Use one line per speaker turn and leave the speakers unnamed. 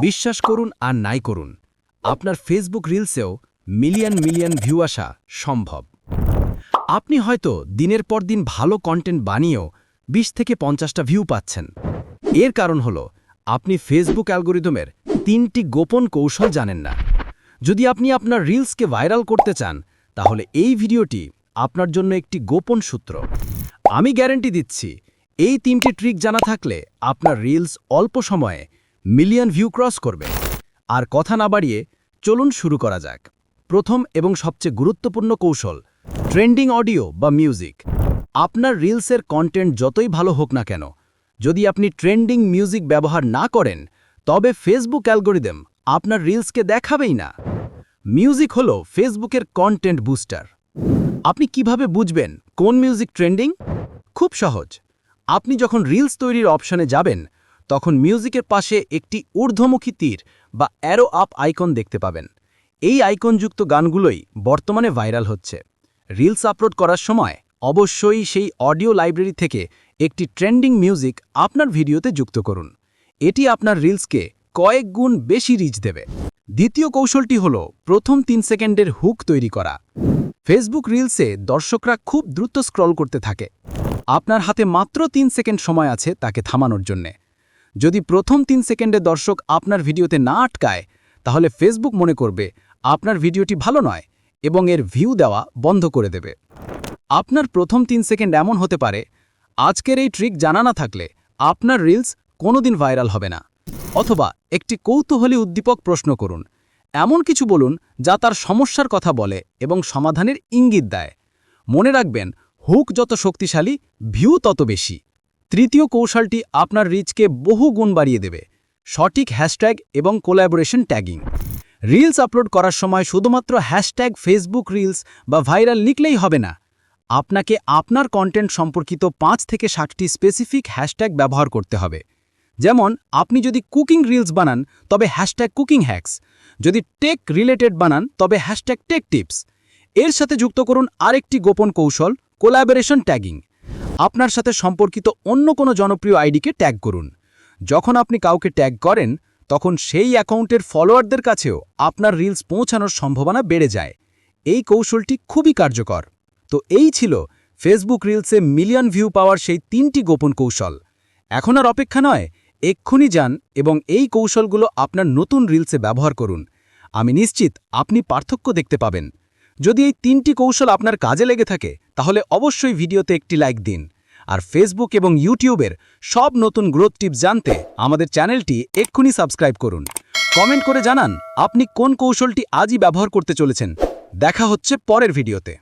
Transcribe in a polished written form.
বিশ্বাস করুন আর নাই করুন, আপনার ফেসবুক রিলসেও মিলিয়ন মিলিয়ন ভিউ আসা সম্ভব। আপনি হয়তো দিনের পর দিন ভালো কন্টেন্ট বানিয়েও ২০ থেকে ৫০টা ভিউ পাচ্ছেন। এর কারণ হলো আপনি ফেসবুক অ্যালগরিদমের ৩টি গোপন কৌশল জানেন না। যদি আপনি আপনার রিলসকে ভাইরাল করতে চান, তাহলে এই ভিডিওটি আপনার জন্য একটি গোপন সূত্র। আমি গ্যারান্টি দিচ্ছি, এই ৩টি ট্রিক জানা থাকলে আপনার রিলস অল্প সময়ে মিলিয়ন ভিউ ক্রস করবে। আর কথা না বাড়িয়ে চলুন শুরু করা যাক। প্রথম এবং সবচেয়ে গুরুত্বপূর্ণ কৌশল, ট্রেন্ডিং অডিও বা মিউজিক। আপনার রিলসের কন্টেন্ট যতই ভালো হোক না কেন, যদি আপনি ট্রেন্ডিং মিউজিক ব্যবহার না করেন, তবে ফেসবুক অ্যালগরিদম আপনার রিলসকে দেখাবেই না। মিউজিক হলো ফেসবুকের কন্টেন্ট বুস্টার। আপনি কিভাবে বুঝবেন কোন মিউজিক ট্রেন্ডিং? খুব সহজ। আপনি যখন রিলস তৈরির অপশনে যাবেন, তখন মিউজিকের পাশে একটি ঊর্ধ্বমুখী তীর বা অ্যারো আপ আইকন দেখতে পাবেন। এই আইকনযুক্ত গানগুলোই বর্তমানে ভাইরাল হচ্ছে। রিলস আপলোড করার সময় অবশ্যই সেই অডিও লাইব্রেরি থেকে একটি ট্রেন্ডিং মিউজিক আপনার ভিডিওতে যুক্ত করুন। এটি আপনার রিলসকে কয়েক গুণ বেশি রিচ দেবে। দ্বিতীয় কৌশলটি হল প্রথম ৩ সেকেন্ডের হুক তৈরি করা। ফেসবুক রিলসে দর্শকরা খুব দ্রুত স্ক্রল করতে থাকে। আপনার হাতে মাত্র ৩ সেকেন্ড সময় আছে তাকে থামানোর জন্যে। যদি প্রথম ৩ সেকেন্ডে দর্শক আপনার ভিডিওতে না আটকায়, তাহলে ফেসবুক মনে করবে আপনার ভিডিওটি ভালো নয় এবং এর ভিউ দেওয়া বন্ধ করে দেবে। আপনার প্রথম ৩ সেকেন্ড এমন হতে পারে, আজকের এই ট্রিক জানা না থাকলে আপনার রিলস কোনোদিন ভাইরাল হবে না। অথবা একটি কৌতূহলী উদ্দীপক প্রশ্ন করুন। এমন কিছু বলুন যা তার সমস্যার কথা বলে এবং সমাধানের ইঙ্গিত দেয়। মনে রাখবেন, হুক যত শক্তিশালী, ভিউ তত বেশি। তৃতীয় কৌশলটি আপনার রিচকে বহু গুণ বাড়িয়ে দেবে। সঠিক হ্যাশট্যাগ এবং কোল্যাবোরেশন ট্যাগিং। রিলস আপলোড করার সময় শুধুমাত্র হ্যাশট্যাগ ফেসবুক রিলস বা ভাইরাল লিখলেই হবে না। আপনাকে আপনার কন্টেন্ট সম্পর্কিত ৫ থেকে ৬০টি স্পেসিফিক হ্যাশট্যাগ ব্যবহার করতে হবে। যেমন, আপনি যদি কুকিং রিলস বানান, তবে হ্যাশট্যাগ কুকিং হ্যাকস। যদি টেক রিলেটেড বানান, তবে হ্যাশট্যাগ টেক টিপস। এর সাথে যুক্ত করুন আরেকটি গোপন কৌশল, কোল্যাবোরেশন ট্যাগিং। আপনার সাথে সম্পর্কিত অন্য কোনো জনপ্রিয় আইডিকে ট্যাগ করুন। যখন আপনি কাউকে ট্যাগ করেন, তখন সেই অ্যাকাউন্টের ফলোয়ারদের কাছেও আপনার রিলস পৌঁছানোর সম্ভাবনা বেড়ে যায়। এই কৌশলটি খুবই কার্যকর। তো এই ছিল ফেসবুক রিলসে মিলিয়ন ভিউ পাওয়ার সেই ৩টি গোপন কৌশল। এখন আর অপেক্ষা নয়, এক্ষুনি যান এবং এই কৌশলগুলো আপনার নতুন রিলসে ব্যবহার করুন। আমি নিশ্চিত আপনি পার্থক্য দেখতে পাবেন। যদি এই ৩টি কৌশল আপনার কাজে লেগে থাকে, তাহলে অবশ্যই ভিডিওতে একটি লাইক দিন। আর ফেসবুক এবং ইউটিউবের সব নতুন গ্রোথ টিপস জানতে আমাদের চ্যানেলটি এক্ষুনি সাবস্ক্রাইব করুন। কমেন্ট করে জানান আপনি কোন কৌশলটি আজই ব্যবহার করতে চলেছেন। দেখা হচ্ছে পরের ভিডিওতে।